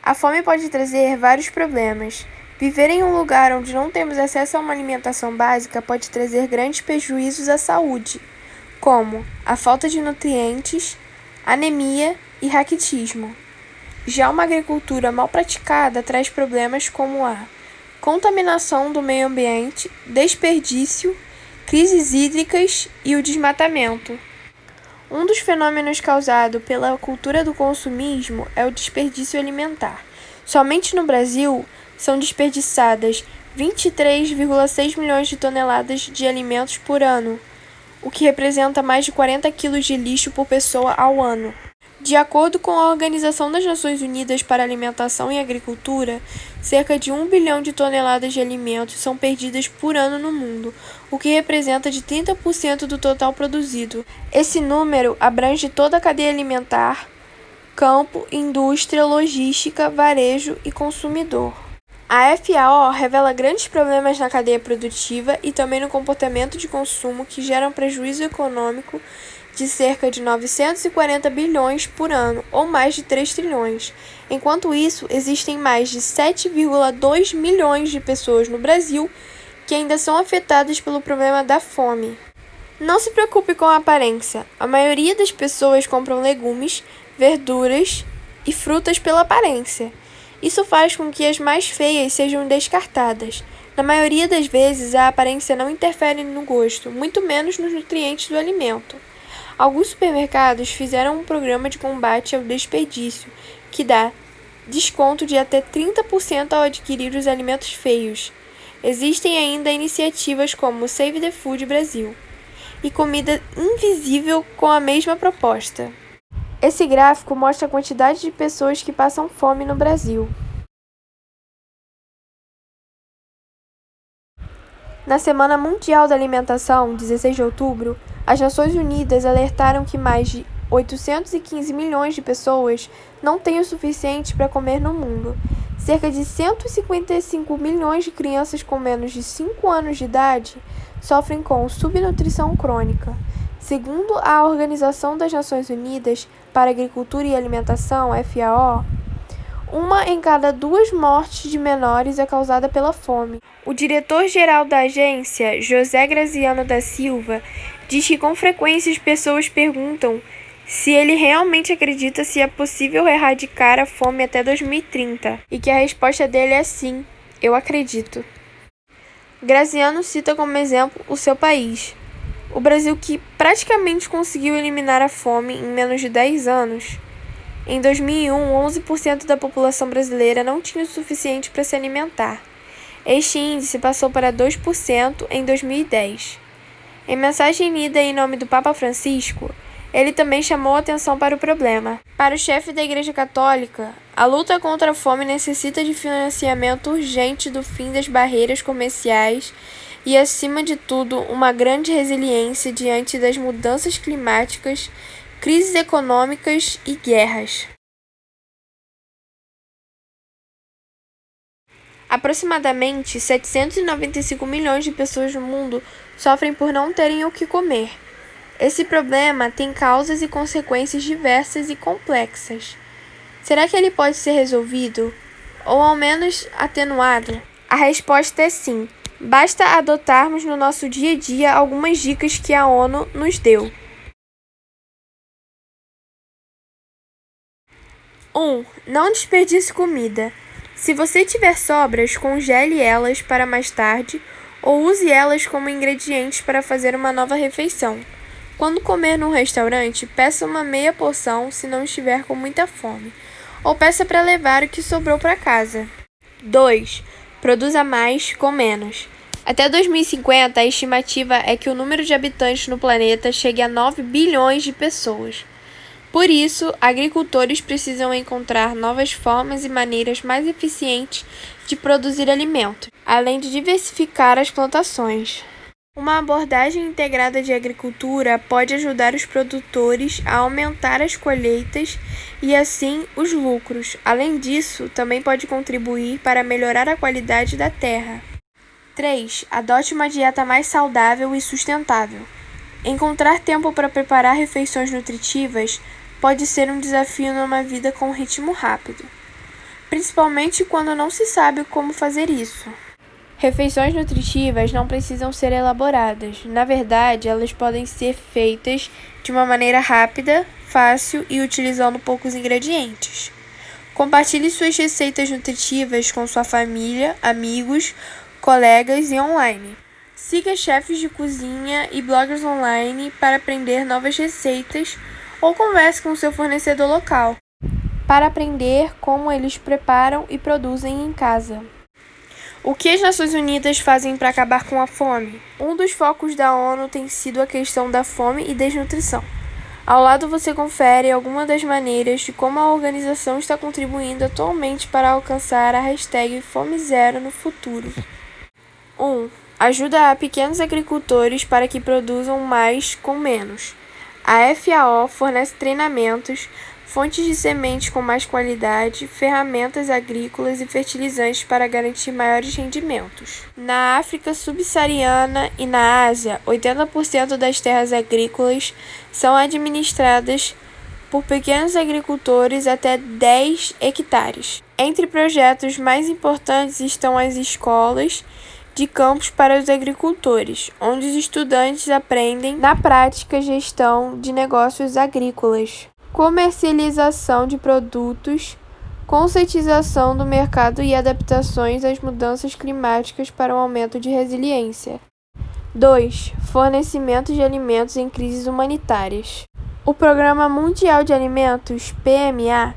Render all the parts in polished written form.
A fome pode trazer vários problemas. Viver em um lugar onde não temos acesso a uma alimentação básica pode trazer grandes prejuízos à saúde, como a falta de nutrientes, anemia e raquitismo. Já uma agricultura mal praticada traz problemas como a contaminação do meio ambiente, desperdício, crises hídricas e o desmatamento. Um dos fenômenos causados pela cultura do consumismo é o desperdício alimentar. Somente no Brasil são desperdiçadas 23,6 milhões de toneladas de alimentos por ano, o que representa mais de 40 quilos de lixo por pessoa ao ano. De acordo com a Organização das Nações Unidas para a Alimentação e Agricultura, cerca de 1 bilhão de toneladas de alimentos são perdidas por ano no mundo, o que representa de 30% do total produzido. Esse número abrange toda a cadeia alimentar, campo, indústria, logística, varejo e consumidor. A FAO revela grandes problemas na cadeia produtiva e também no comportamento de consumo que geram prejuízo econômico de cerca de 940 bilhões por ano, ou mais de 3 trilhões. Enquanto isso, existem mais de 7,2 milhões de pessoas no Brasil que ainda são afetadas pelo problema da fome. Não se preocupe com a aparência. A maioria das pessoas compram legumes, verduras e frutas pela aparência. Isso faz com que as mais feias sejam descartadas. Na maioria das vezes, a aparência não interfere no gosto, muito menos nos nutrientes do alimento. Alguns supermercados fizeram um programa de combate ao desperdício, que dá desconto de até 30% ao adquirir os alimentos feios. Existem ainda iniciativas como o Save the Food Brasil e Comida Invisível com a mesma proposta. Esse gráfico mostra a quantidade de pessoas que passam fome no Brasil. Na Semana Mundial da Alimentação, 16 de outubro, as Nações Unidas alertaram que mais de 815 milhões de pessoas não têm o suficiente para comer no mundo. Cerca de 155 milhões de crianças com menos de 5 anos de idade sofrem com subnutrição crônica. Segundo a Organização das Nações Unidas para a Agricultura e Alimentação, FAO, 1 em cada 2 mortes de menores é causada pela fome. O diretor-geral da agência, José Graziano da Silva, diz que com frequência as pessoas perguntam se ele realmente acredita se é possível erradicar a fome até 2030, e que a resposta dele é sim, eu acredito. Graziano cita como exemplo o seu país, o Brasil, que praticamente conseguiu eliminar a fome em menos de 10 anos. Em 2001, 11% da população brasileira não tinha o suficiente para se alimentar. Este índice passou para 2% em 2010. Em mensagem lida em nome do Papa Francisco, ele também chamou atenção para o problema. Para o chefe da Igreja Católica, a luta contra a fome necessita de financiamento urgente do fim das barreiras comerciais e, acima de tudo, uma grande resiliência diante das mudanças climáticas, crises econômicas e guerras. Aproximadamente 795 milhões de pessoas no mundo sofrem por não terem o que comer. Esse problema tem causas e consequências diversas e complexas. Será que ele pode ser resolvido? Ou ao menos atenuado? A resposta é sim. Basta adotarmos no nosso dia a dia algumas dicas que a ONU nos deu. 1. Não desperdice comida. Se você tiver sobras, congele elas para mais tarde ou use elas como ingredientes para fazer uma nova refeição. Quando comer num restaurante, peça uma meia porção se não estiver com muita fome, ou peça para levar o que sobrou para casa. 2. Produza mais com menos. Até 2050, a estimativa é que o número de habitantes no planeta chegue a 9 bilhões de pessoas. Por isso, agricultores precisam encontrar novas formas e maneiras mais eficientes de produzir alimentos, além de diversificar as plantações. Uma abordagem integrada de agricultura pode ajudar os produtores a aumentar as colheitas e, assim, os lucros. Além disso, também pode contribuir para melhorar a qualidade da terra. 3. Adote uma dieta mais saudável e sustentável. Encontrar tempo para preparar refeições nutritivas pode ser um desafio numa vida com ritmo rápido. principalmente quando não se sabe como fazer isso. Refeições nutritivas não precisam ser elaboradas. Na verdade, elas podem ser feitas de uma maneira rápida, fácil e utilizando poucos ingredientes. Compartilhe suas receitas nutritivas com sua família, amigos, colegas e online. Siga chefes de cozinha e bloggers online para aprender novas receitas ou converse com seu fornecedor local para aprender como eles preparam e produzem em casa. O que as Nações Unidas fazem para acabar com a fome? Um dos focos da ONU tem sido a questão da fome e desnutrição. Ao lado você confere algumas das maneiras de como a organização está contribuindo atualmente para alcançar a hashtag Fome Zero no futuro. 1. Ajuda a pequenos agricultores para que produzam mais com menos. A FAO fornece treinamentos, fontes de sementes com mais qualidade, ferramentas agrícolas e fertilizantes para garantir maiores rendimentos. Na África subsaariana e na Ásia, 80% das terras agrícolas são administradas por pequenos agricultores até 10 hectares. Entre projetos mais importantes estão as escolas de campos para os agricultores, onde os estudantes aprendem na prática gestão de negócios agrícolas, comercialização de produtos, conscientização do mercado e adaptações às mudanças climáticas para um aumento de resiliência. 2. Fornecimento de alimentos em crises humanitárias. O Programa Mundial de Alimentos, PMA,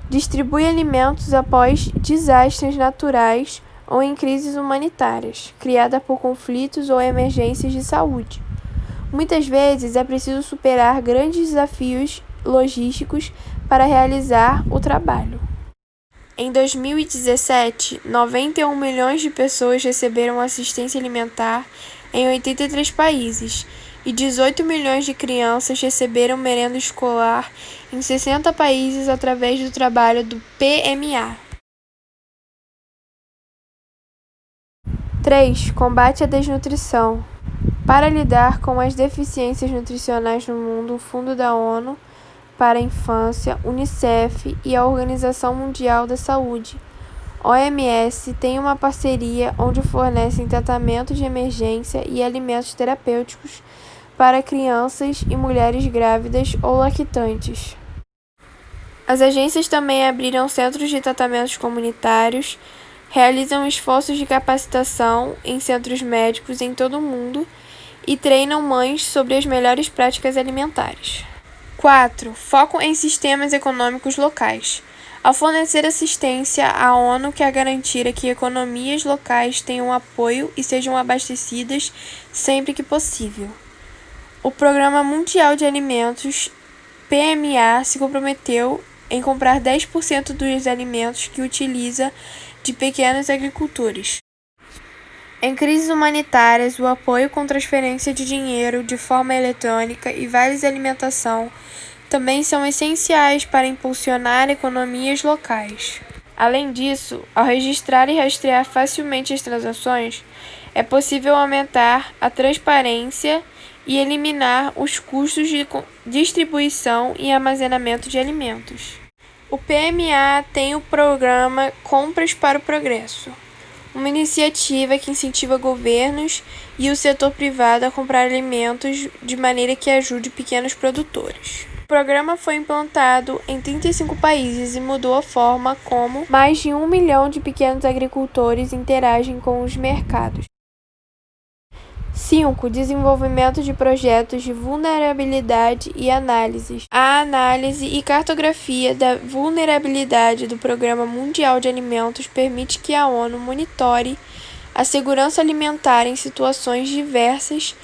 distribui alimentos após desastres naturais ou em crises humanitárias, criadas por conflitos ou emergências de saúde. Muitas vezes é preciso superar grandes desafios logísticos para realizar o trabalho. Em 2017, 91 milhões de pessoas receberam assistência alimentar em 83 países e 18 milhões de crianças receberam merenda escolar em 60 países através do trabalho do PMA. 3. Combate à desnutrição. Para lidar com as deficiências nutricionais no mundo, o Fundo da ONU para a Infância, Unicef e a Organização Mundial da Saúde, OMS, têm uma parceria onde fornecem tratamento de emergência e alimentos terapêuticos para crianças e mulheres grávidas ou lactantes. As agências também abriram centros de tratamentos comunitários, realizam esforços de capacitação em centros médicos em todo o mundo e treinam mães sobre as melhores práticas alimentares. 4. Foco em sistemas econômicos locais. Ao fornecer assistência, a ONU quer garantir que economias locais tenham apoio e sejam abastecidas sempre que possível. O Programa Mundial de Alimentos, PMA, se comprometeu em comprar 10% dos alimentos que utiliza de pequenos agricultores. Em crises humanitárias, o apoio com transferência de dinheiro de forma eletrônica e vales alimentação também são essenciais para impulsionar economias locais. Além disso, ao registrar e rastrear facilmente as transações, é possível aumentar a transparência e eliminar os custos de distribuição e armazenamento de alimentos. O PMA tem o programa Compras para o Progresso, uma iniciativa que incentiva governos e o setor privado a comprar alimentos de maneira que ajude pequenos produtores. O programa foi implantado em 35 países e mudou a forma como mais de 1 milhão de pequenos agricultores interagem com os mercados. 5. Desenvolvimento de projetos de vulnerabilidade e análises. A análise e cartografia da vulnerabilidade do Programa Mundial de Alimentos permite que a ONU monitore a segurança alimentar em situações diversas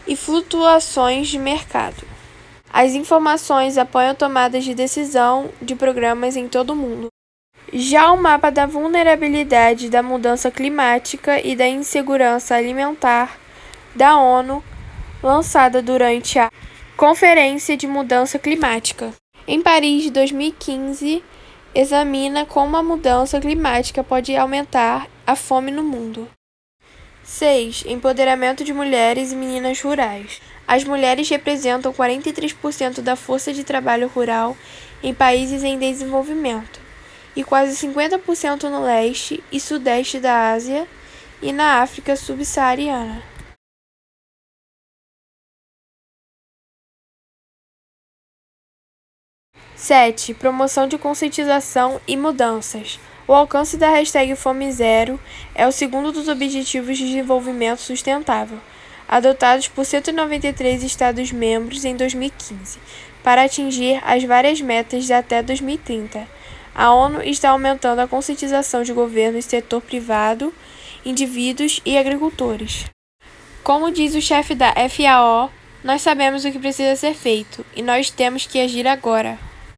e flutuações de mercado. As informações apoiam tomadas de decisão de programas em todo o mundo. Já o mapa da vulnerabilidade da mudança climática e da insegurança alimentar da ONU, lançada durante a Conferência de Mudança Climática em Paris de 2015, examina como a mudança climática pode aumentar a fome no mundo. 6. Empoderamento de mulheres e meninas rurais. As mulheres representam 43% da força de trabalho rural em países em desenvolvimento e quase 50% no leste e sudeste da Ásia e na África subsaariana. 7. Promoção de conscientização e mudanças. O alcance da hashtag Fome Zero é o segundo dos Objetivos de Desenvolvimento Sustentável, adotados por 193 Estados-membros em 2015, para atingir as várias metas de até 2030. A ONU está aumentando a conscientização de governos, setor privado, indivíduos e agricultores. Como diz o chefe da FAO, nós sabemos o que precisa ser feito e nós temos que agir agora.